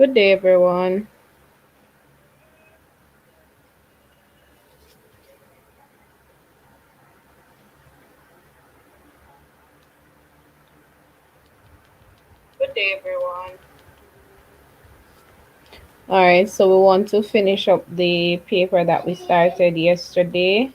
Good day, everyone. Good day, everyone. All right, so we want to finish up the paper that we started yesterday.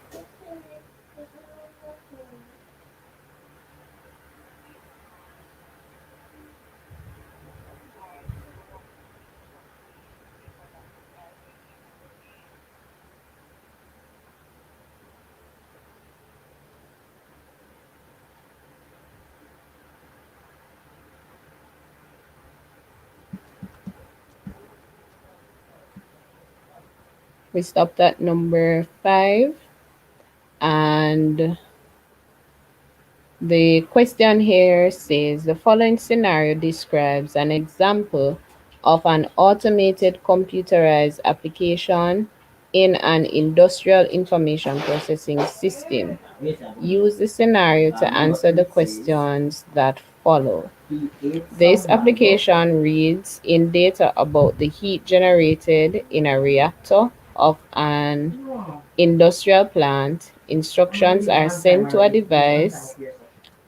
We stopped at number 5, and the question here says the following scenario describes an example of an automated computerized application in an industrial information processing system. Use the scenario to answer the questions that follow. This application reads in data about the heat generated in a reactor of an industrial plant. Instructions are sent to a device.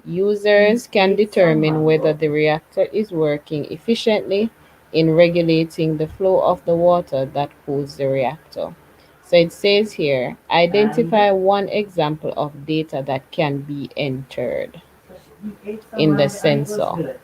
Users can determine whether the reactor is working efficiently in regulating the flow of the water that cools the reactor. So it says here, identify one example of data that can be entered in the sensor.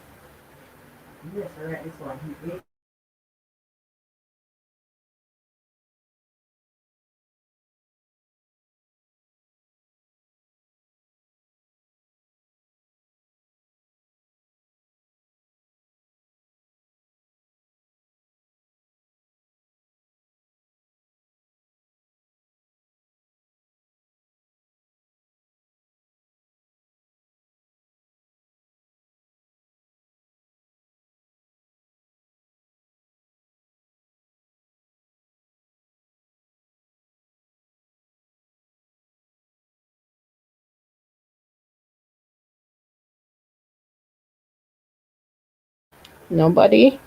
Nobody?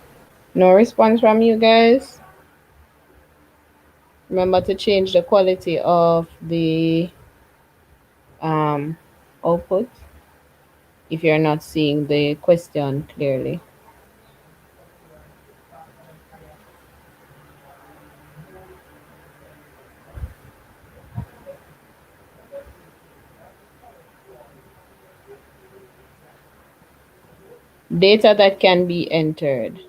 No response from you guys? Remember to change the quality of the um, output if you're not seeing the question clearly. Data that can be entered.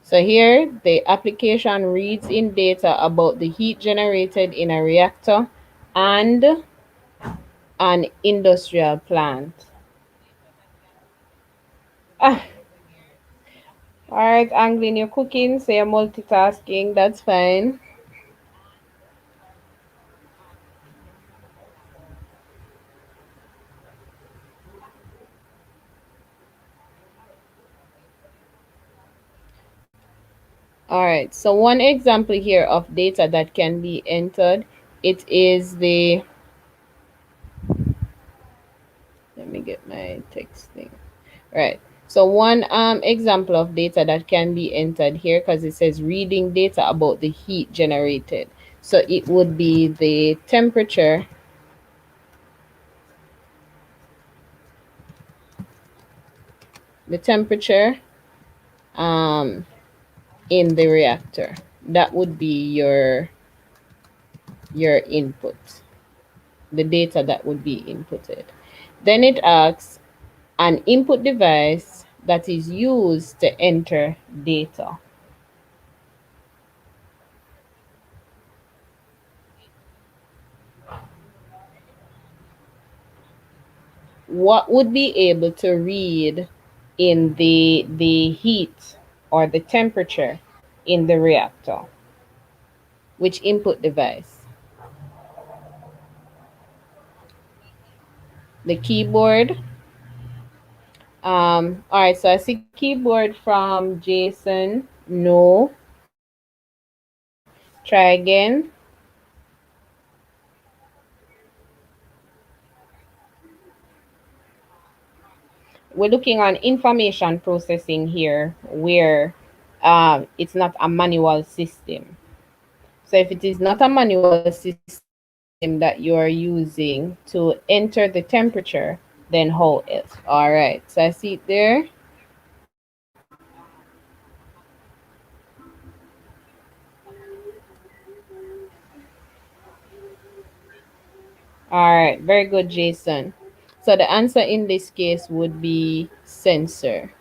So here the application reads in data about the heat generated in a reactor and an industrial plant. Ah, all right, Anglin, you're cooking, so you're multitasking. That's fine. All right, so one example here of data that can be entered, it is the, let me get my text thing. All right, so one example of data that can be entered here, because it says reading data about the heat generated. So it would be the temperature um, in the reactor. That would be your input, the data that would be inputted. Then it asks an input device that is used to enter data. What would be able to read in the heat or the temperature in the reactor? Which input device? The keyboard. All right, so I see keyboard from Jason. No. Try again. We're looking on information processing here, where it's not a manual system. So if it is not a manual system that you are using to enter the temperature, then how else? All right, so I see it there. All right, very good, Jason. So the answer in this case would be sensor.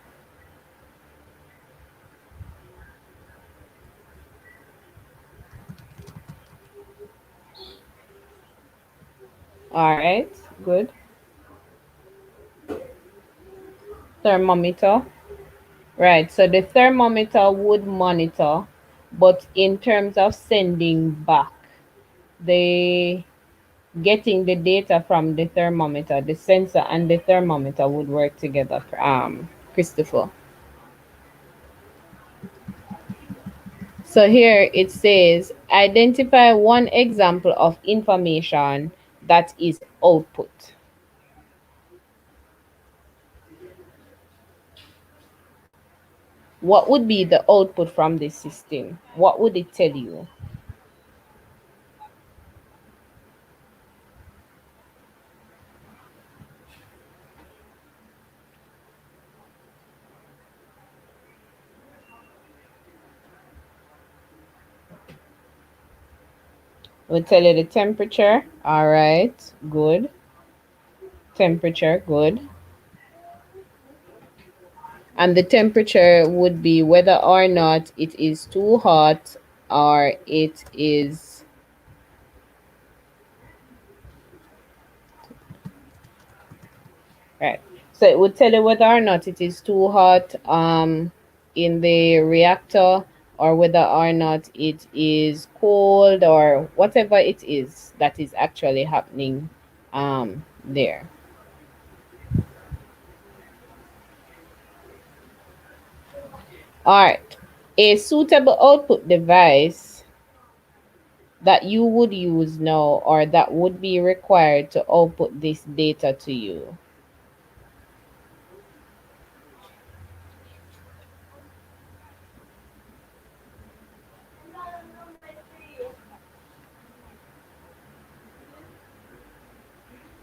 All right, good. Thermometer. Right, so the thermometer would monitor, but in terms of sending back the getting the data from the thermometer, the sensor and the thermometer would work together, Christopher. So here it says identify one example of information that is output. What would be the output from this system? What would it tell you? It would tell you the temperature. All right, good. Temperature, good. And the temperature would be whether or not it is too hot or it is right. So it would tell you whether or not it is too hot in the reactor, or whether or not it is cold, or whatever it is that is actually happening there. All right. A suitable output device that you would use now, or that would be required to output this data to you.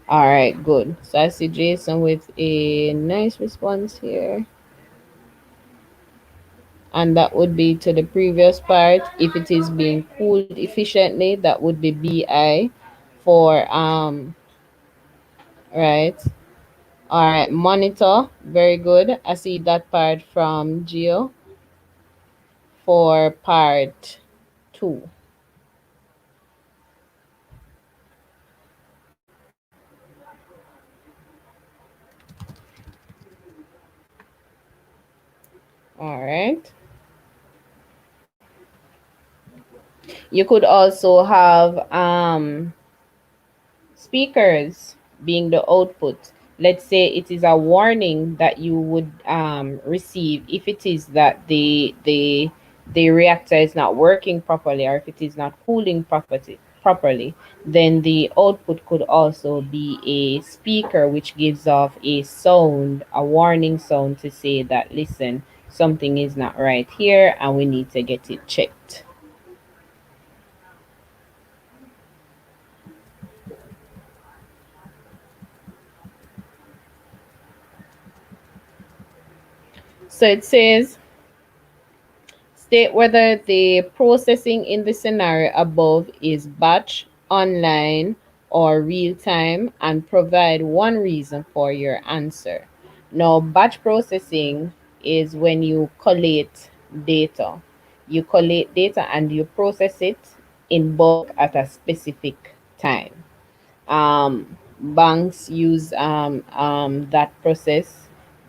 All right, good. So I see Jason with a nice response here. And that would be to the previous part. If it is being cooled efficiently, that would be BI for right. All right, monitor. Very good. I see that part from Geo for part 2. All right. You could also have speakers being the output. Let's say it is a warning that you would receive if it is that the reactor is not working properly, or if it is not cooling properly, then the output could also be a speaker which gives off a sound, a warning sound, to say that listen, something is not right here and we need to get it checked. So it says state whether the processing in the scenario above is batch, online, or real time, and provide one reason for your answer. Now, batch processing is when you collate data. You collate data and you process it in bulk at a specific time. Banks use that process.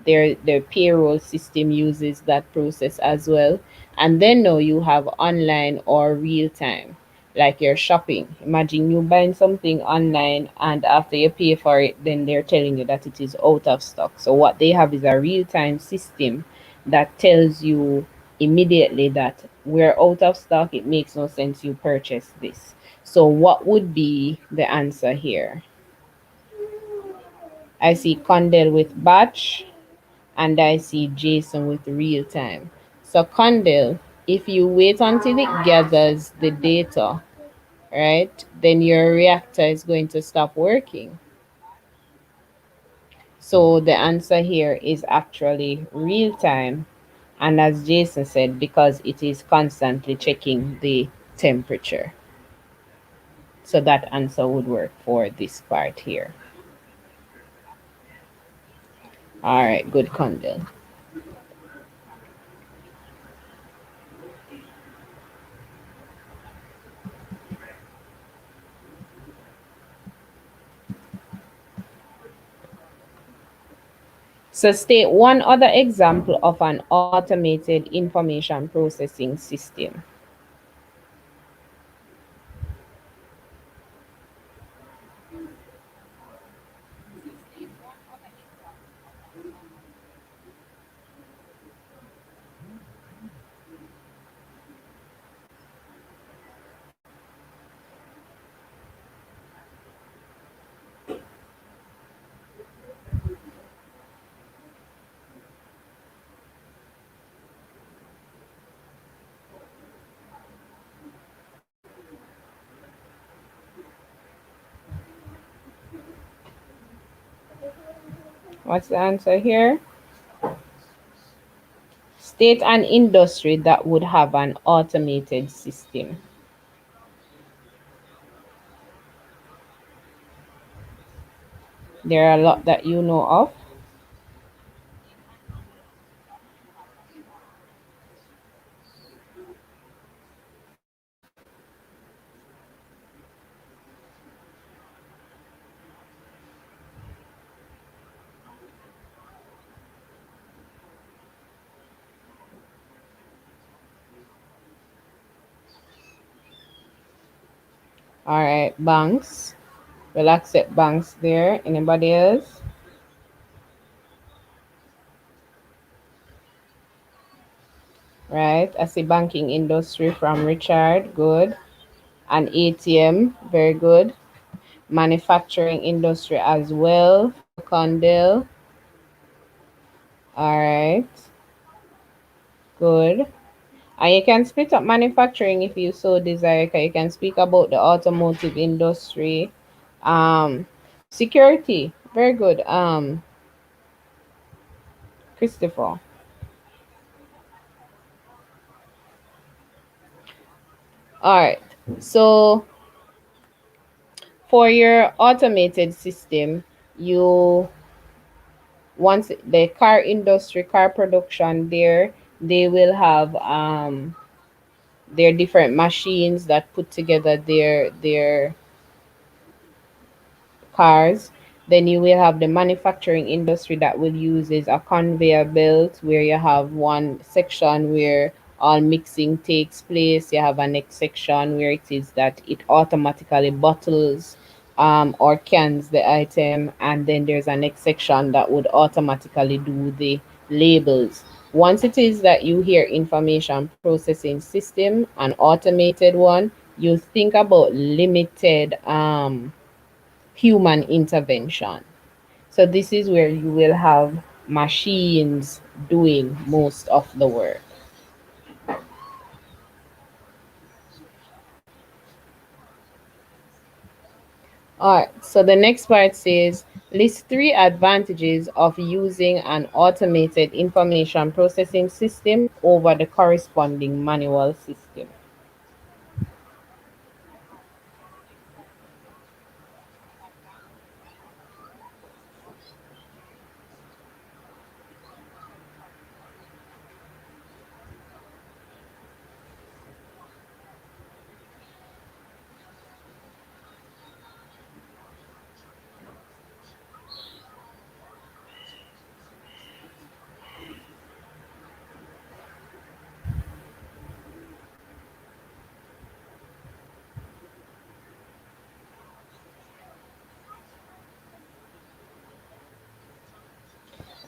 Their payroll system uses that process as well. And then now you have online or real time, like you're shopping. Imagine you buying something online, and after you pay for it, then they're telling you that it is out of stock. So what they have is a real time system that tells you immediately that we're out of stock. It makes no sense you purchase this. So what would be the answer here? I see Condell with batch, and I see Jason with real time. So Condell, if you wait until it gathers the data, right, then your reactor is going to stop working. So the answer here is actually real time. And as Jason said, because it is constantly checking the temperature. So that answer would work for this part here. All right, good Condell. So state one other example of an automated information processing system. What's the answer here? State an industry that would have an automated system. There are a lot that you know of. All right, banks. We'll accept banks there. Anybody else? Right. I see banking industry from Richard. Good. An ATM. Very good. Manufacturing industry as well for Condell. All right. Good. And you can split up manufacturing if you so desire. You can speak about the automotive industry. Security. Very good. Christopher. All right. So for your automated system, you once the car industry, car production there, they will have their different machines that put together their cars. Then you will have the manufacturing industry that will use is a conveyor belt where you have one section where all mixing takes place. You have a next section where it is that it automatically bottles or cans the item, and then there's a next section that would automatically do the labels. Once it is that you hear information processing system, an automated one, you think about limited human intervention. So this is where you will have machines doing most of the work. All right, so the next part says list three advantages of using an automated information processing system over the corresponding manual system.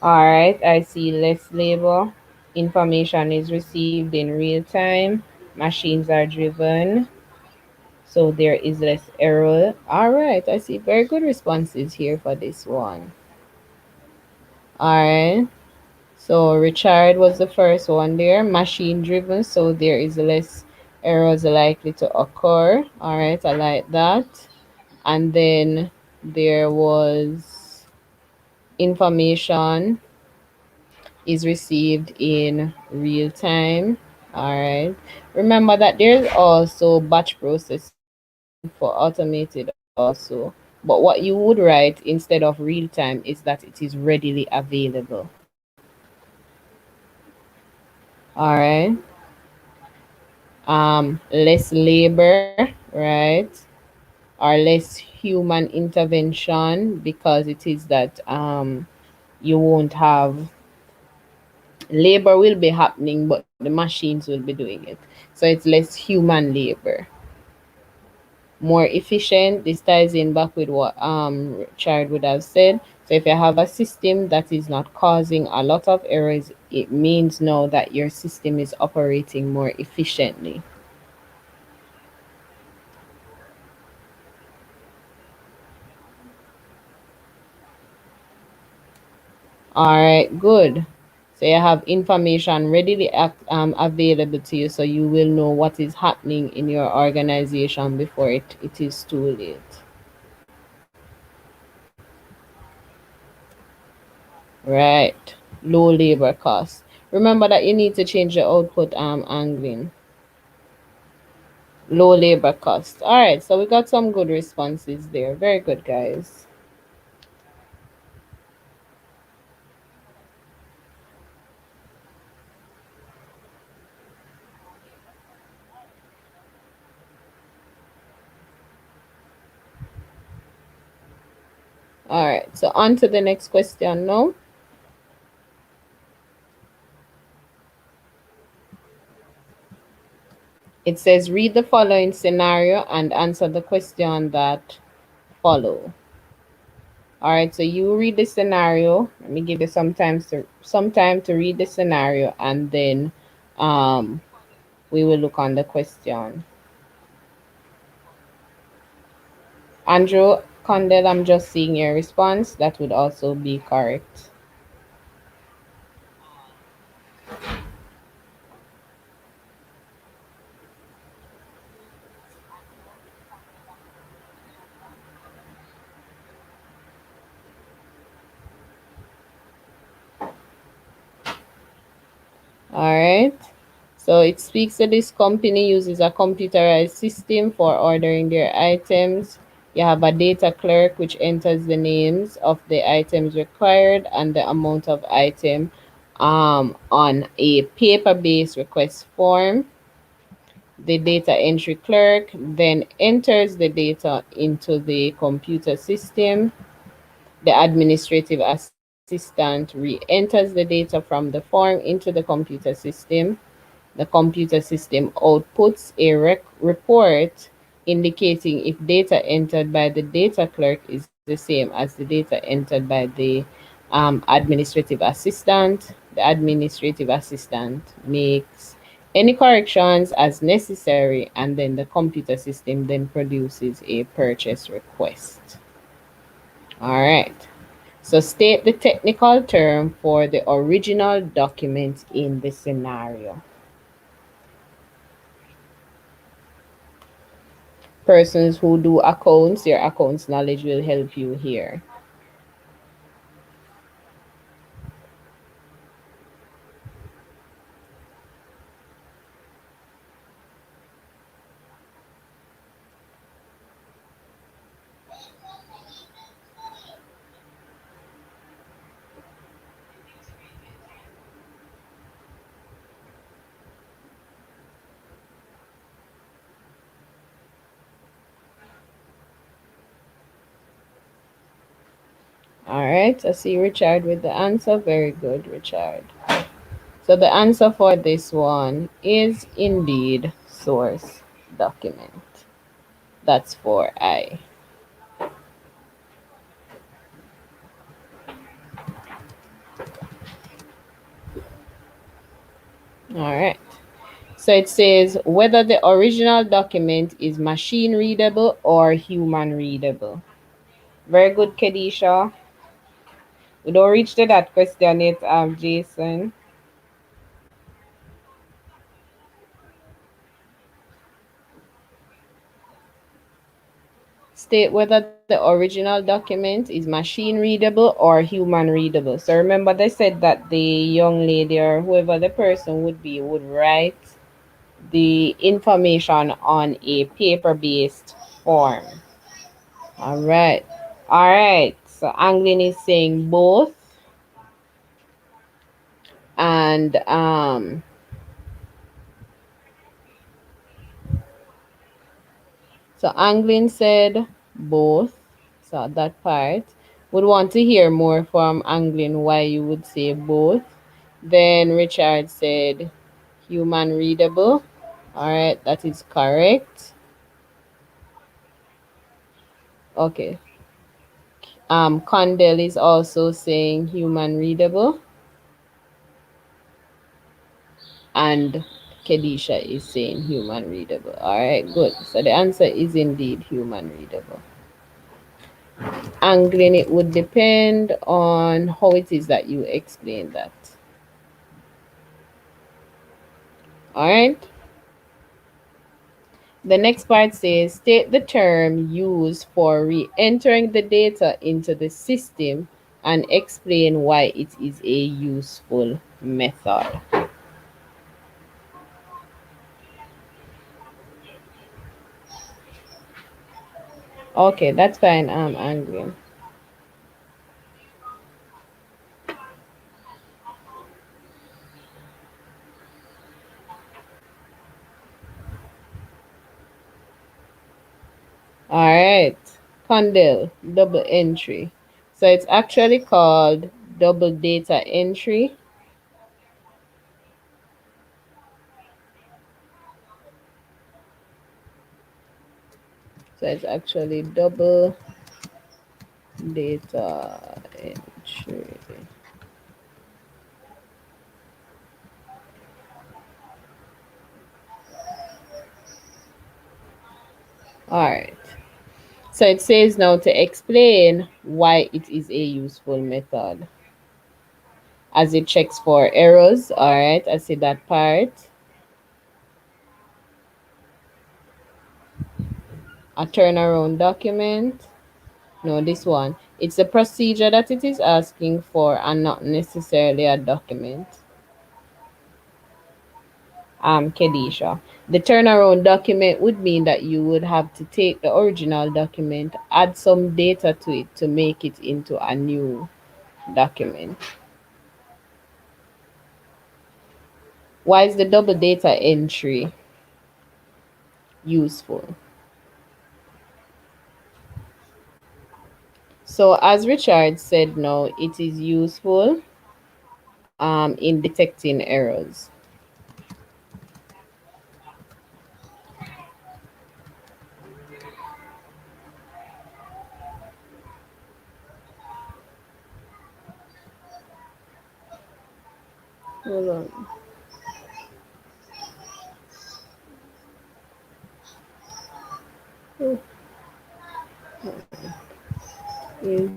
All right, I see less labor. Information is received in real time. Machines are driven. So there is less error. All right, I see very good responses here for this one. All right. So Richard was the first one there, machine driven, so there is less errors likely to occur. All right, I like that. And then there was information is received in real time. All right. Remember that there's also batch processing for automated also. But what you would write instead of real time is that it is readily available. All right. Less labor, right? Or less human intervention because it is that you won't have labor will be happening, but the machines will be doing it. So it's less human labor. More efficient. This ties in back with what Richard would have said. So if you have a system that is not causing a lot of errors, it means now that your system is operating more efficiently. All right, good. So you have information readily available to you, so you will know what is happening in your organization before it is too late. Right. Low labor costs. Remember that you need to change the output angling. Low labor costs. All right, so we got some good responses there. Very good, guys. All right, so on to the next question now. It says read the following scenario and answer the question that follow. All right, so you read the scenario. Let me give you some time to read the scenario, and then um, we will look on the question. Andrew Condell, I'm just seeing your response. That would also be correct. All right. So it speaks that this company uses a computerized system for ordering their items. You have a data clerk which enters the names of the items required and the amount of item on a paper-based request form. The data entry clerk then enters the data into the computer system. The administrative assistant re-enters the data from the form into the computer system. The computer system outputs a report indicating if data entered by the data clerk is the same as the data entered by the administrative assistant. The administrative assistant makes any corrections as necessary, and then the computer system then produces a purchase request. All right. So state the technical term for the original document in the scenario. Persons who do accounts, your accounts knowledge will help you here. All right, I see Richard with the answer. Very good, Richard. So the answer for this one is indeed source document. That's for I. All right. So it says whether the original document is machine readable or human readable. Very good, Kedisha. We don't reach to that question yet, Jason. State whether the original document is machine readable or human readable. So remember, they said that the young lady or whoever the person would be would write the information on a paper based form. All right. All right. So Anglin is saying both. And so Anglin said both. So that part. Would want to hear more from Anglin why you would say both. Then Richard said human readable. All right, that is correct. Okay. Condell is also saying human readable, and Kedisha is saying human readable. All right, good. So the answer is indeed human readable. Angling, it would depend on how it is that you explain that. All right. The next part says state the term used for re entering the data into the system and explain why it is a useful method. Okay, that's fine. I'm angry. All right. Condell, double entry. So it's actually called double data entry. So it's actually double data entry. All right. So it says now to explain why it is a useful method. As it checks for errors. All right. I see that part. A turnaround document. No, this one. It's the procedure that it is asking for and not necessarily a document. Kedisha. The turnaround document would mean that you would have to take the original document, add some data to it to make it into a new document. Why is the double data entry useful? So, as Richard said now, it is useful in detecting errors. Hold on. Is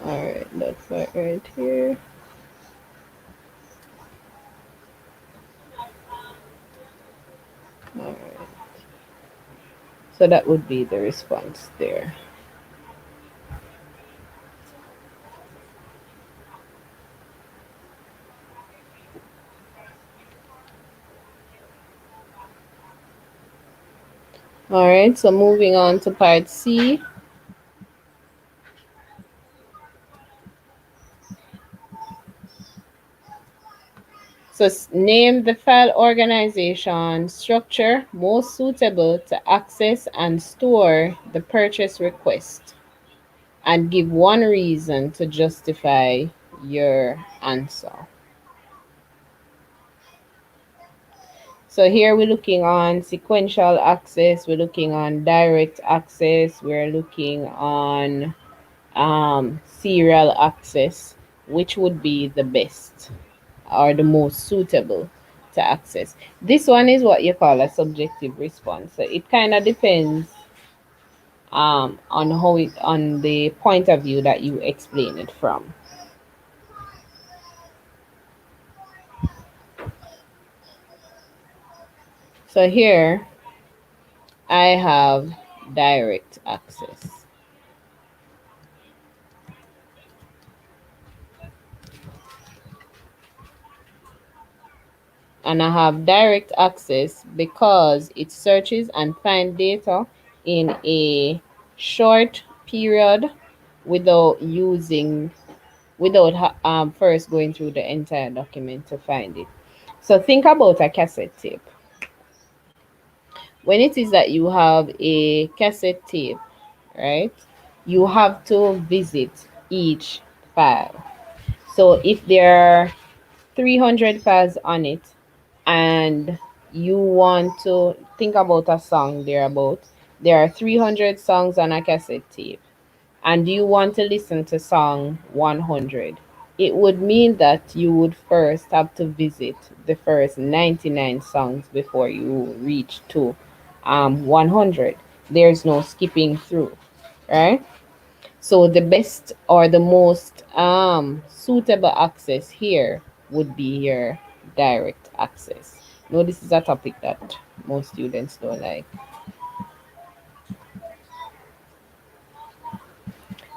all right. That part right here. All right. So that would be the response there. All right. So moving on to part C. So name the file organization structure most suitable to access and store the purchase request and give one reason to justify your answer. So here we're looking on sequential access, we're looking on direct access, we're looking on serial access, which would be the best or the most suitable to access. This one is what you call a subjective response. So it kind of depends on how it on the point of view that you explain it from. So here I have direct access. And I have direct access because it searches and finds data in a short period without using without first going through the entire document to find it. So think about a cassette tape. When it is that you have a cassette tape, right? You have to visit each file. So if there are 300 files on it and you want to think about a song there are 300 songs on a cassette tape and you want to listen to song 100, it would mean that you would first have to visit the first 99 songs before you reach to 100. There's no skipping through, right? So the best or the most suitable access here would be your direct access. No, this is a topic that most students don't like.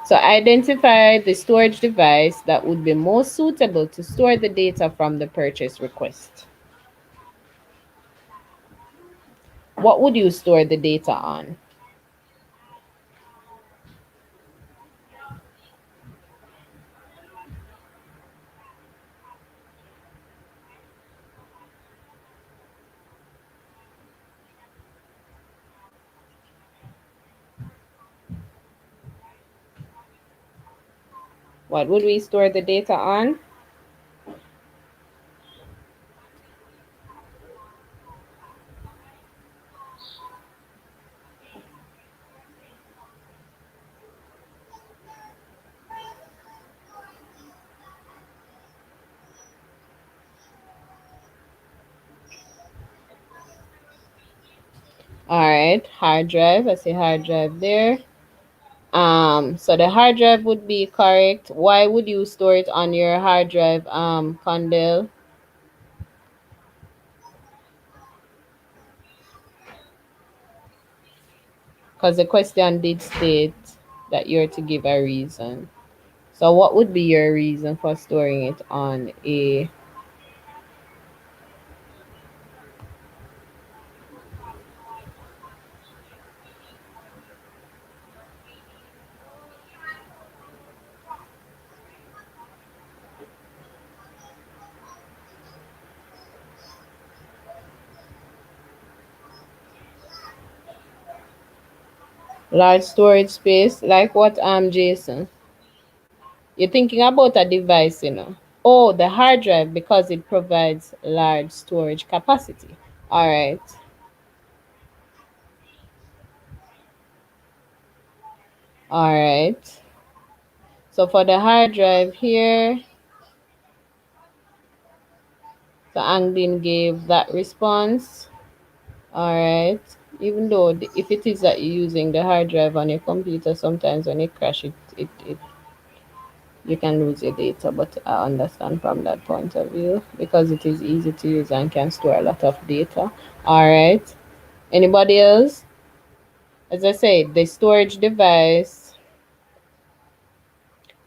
So identify the storage device that would be most suitable to store the data from the purchase request. What would you store the data on? What would we store the data on? All right, hard drive. I see hard drive there. So the hard drive would be correct. Why would you store it on your hard drive, Condell? Because the question did state that you're to give a reason. So what would be your reason for storing it on a large storage space? Like what, Jason? You're thinking about a device, you know. Oh, the hard drive because it provides large storage capacity. All right. All right. So for the hard drive here, so Anglin gave that response. All right. Even though if it is that you're using the hard drive on your computer, sometimes when it crash, it you can lose your data. But I understand from that point of view because it is easy to use and can store a lot of data. All right. Anybody else? As I said, the storage device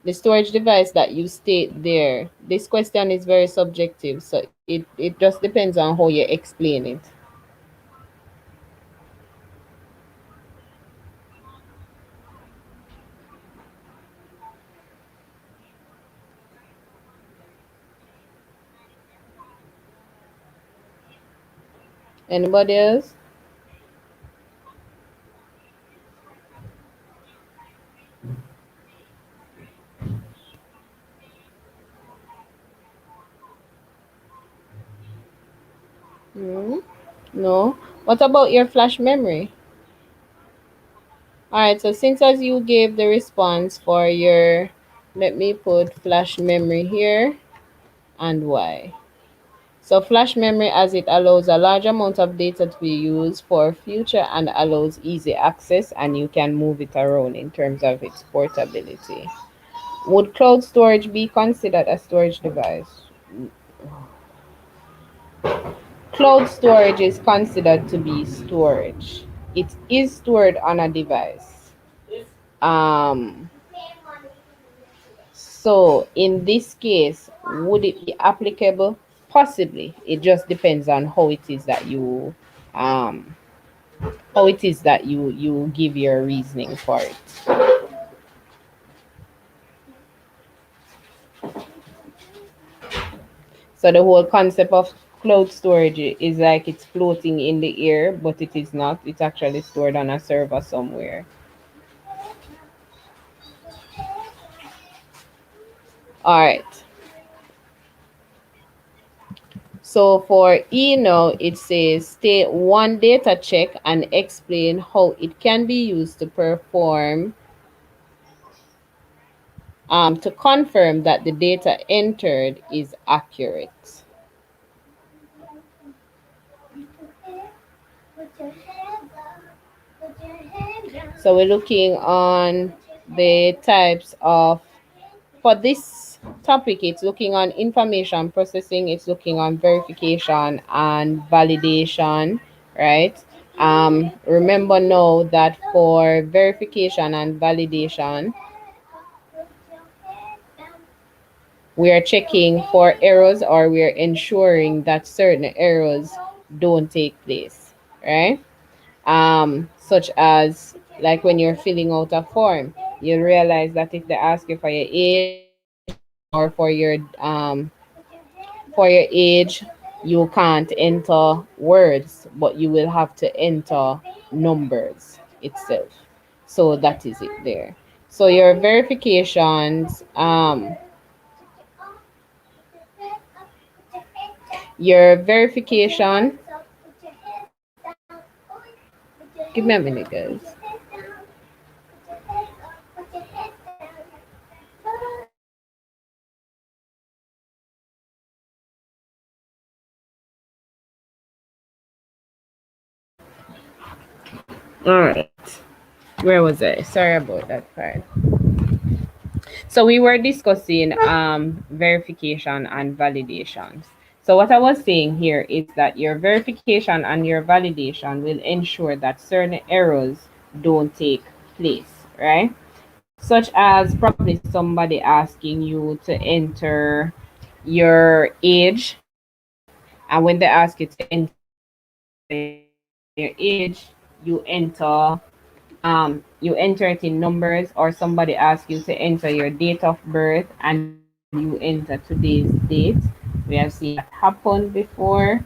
that you state there, this question is very subjective, so it just depends on how you explain it. Anybody else? Hmm? No. What about your flash memory? Alright, so since as you gave the response for your, let me put flash memory here and why. So flash memory, as it allows a large amount of data to be used for future and allows easy access, and you can move it around in terms of its portability. Would cloud storage be considered a storage device? Cloud storage is considered to be storage. It is stored on a device. Um, so in this case, would it be applicable? Possibly. It just depends on um, how it is that you give your reasoning for it. So the whole concept of cloud storage is like it's floating in the air, but it is not. It's actually stored on a server somewhere. All right. So for E now, it says state one data check and explain how it can be used to perform to confirm that the data entered is accurate. So we're looking on the types of, for this topic, it's looking on information processing, it's looking on verification and validation, right? Remember now that for verification and validation, we are checking for errors, or we are ensuring that certain errors don't take place, right? Such as like when you're filling out a form, you'll realize that if they ask you for your age or for your age, you can't enter words, but you will have to enter numbers itself. So that is it there. So your verifications, your verification. Give me a minute, guys. All right. Where was I? Sorry about that part. So we were discussing verification and validations. So what I was saying here is that your verification and your validation will ensure that certain errors don't take place, right? Such as probably somebody asking you to enter your age, and when they ask you to enter your age, you enter you enter it in numbers, or somebody asks you to enter your date of birth and you enter today's date. We have seen that happen before.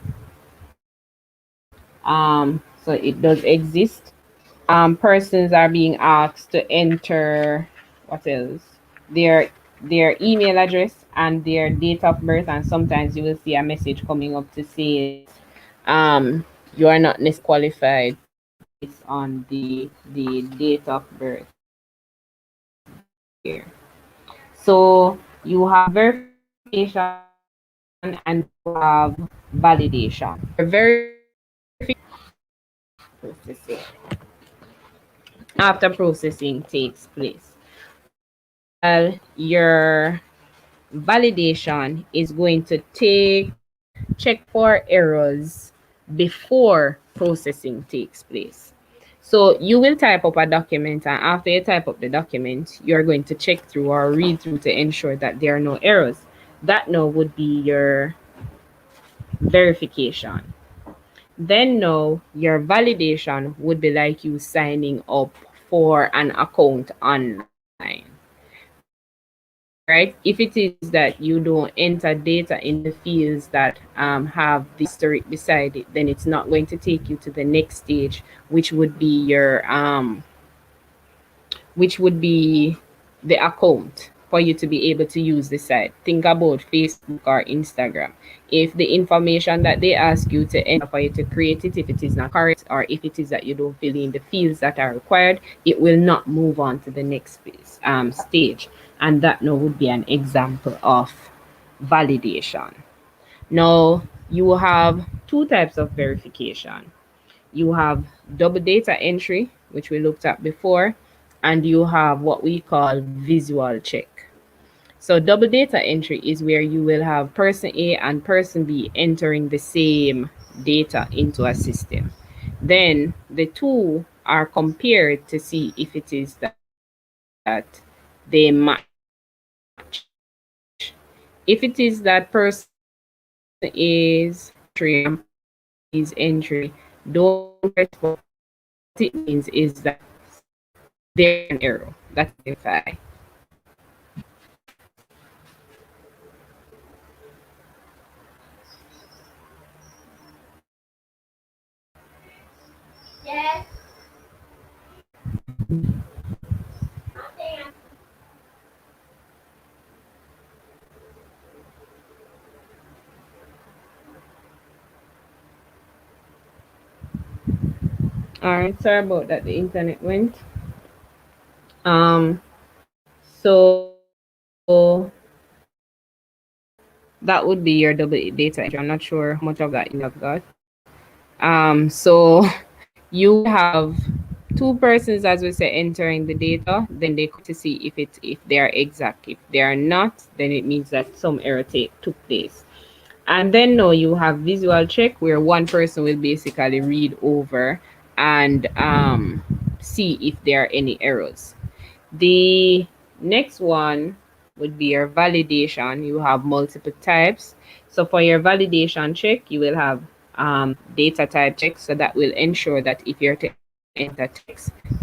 So it does exist. Persons are being asked to enter what else? Their email address and their date of birth, and sometimes you will see a message coming up to say that you are not necessarily qualified based on the date of birth here. So you have verification and you have validation. So your verification processing, after processing takes place, while your validation is going to check for errors before processing takes place. So you will type up a document, and after you type up the document, you're going to check through or read through to ensure that there are no errors. That now would be your verification. Then now your validation would be like you signing up for an account online. Right? If it is that you don't enter data in the fields that have the asterisk beside it, then it's not going to take you to the next stage, which would be the account. for you to be able to use the site. Think about Facebook or Instagram. If the information that they ask you to enter for you to create it, if it is not correct, or if it is that you don't fill in the fields that are required, it will not move on to the next stage. And that now would be an example of validation. Now, you have two types of verification. You have double data entry, which we looked at before, and you have what we call visual check. So double data entry is where you will have person A and person B entering the same data into a system. Then the two are compared to see if it is that they match. If it is that person A's entry and person B's entry don't correspond, what it means is that there is an error that is identified. All right, sorry about that. The internet went. Um, so that would be your double data entry. I'm not sure how much of that you have got. So you would have two persons, as we say, entering the data. Then they come to see if they are exact. If they are not, then it means that some error took place. And then now you have visual check where one person will basically read over and see if there are any errors. The next one would be your validation. You have multiple types. So for your validation check, you will have data type check. So that will ensure that if you're to enter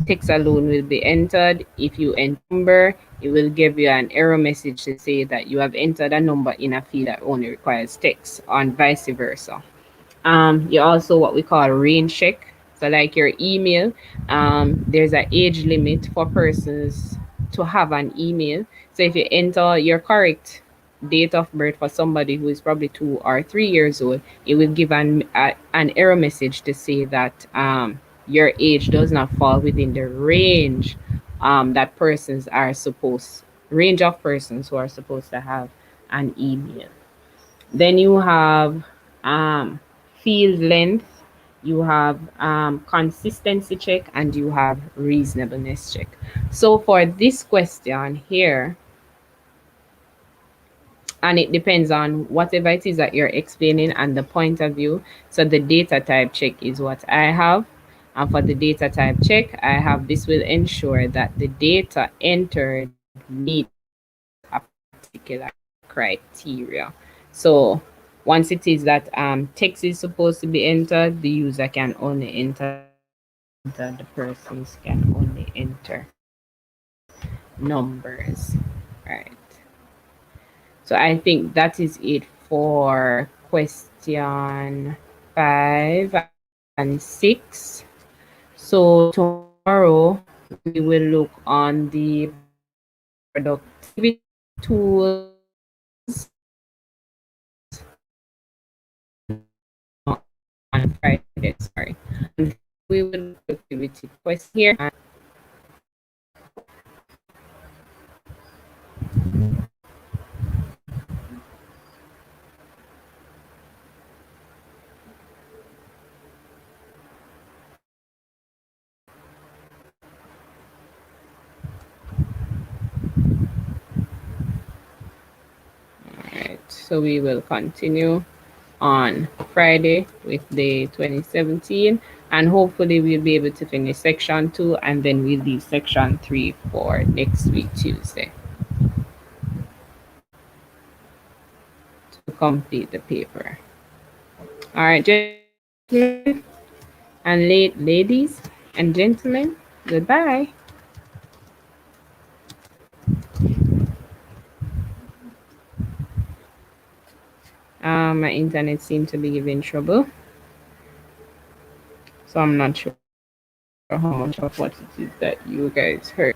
text alone will be entered. If you enter number, it will give you an error message to say that you have entered a number in a field that only requires text, and vice versa. You also what we call range check. So like your email, there's an age limit for persons to have an email. So if you enter your correct date of birth for somebody who is probably 2 or 3 years old, it will give an error message to say that your age does not fall within the range that persons are supposed range of persons who are supposed to have an email. Then you have um, field length, you have consistency check, and you have reasonableness check. So for this question here, and it depends on whatever it is that you're explaining and the point of view. So the data type check is what I have. And for the data type check, I have this will ensure that the data entered meets a particular criteria. So once it is that text is supposed to be entered, the user can only enter, the persons can only enter numbers. Right. So I think that is it for question 5 and 6. So tomorrow we will look on the productivity tools on Friday, sorry. And we will look at productivity question here. Alright, so we will continue on Friday with the 2017, and hopefully we'll be able to finish section 2, and then we'll leave section 3 for next week Tuesday to complete the paper. All right, gentlemen and ladies and gentlemen, goodbye. My internet seemed to be giving trouble, so I'm not sure how much of what it is that you guys heard.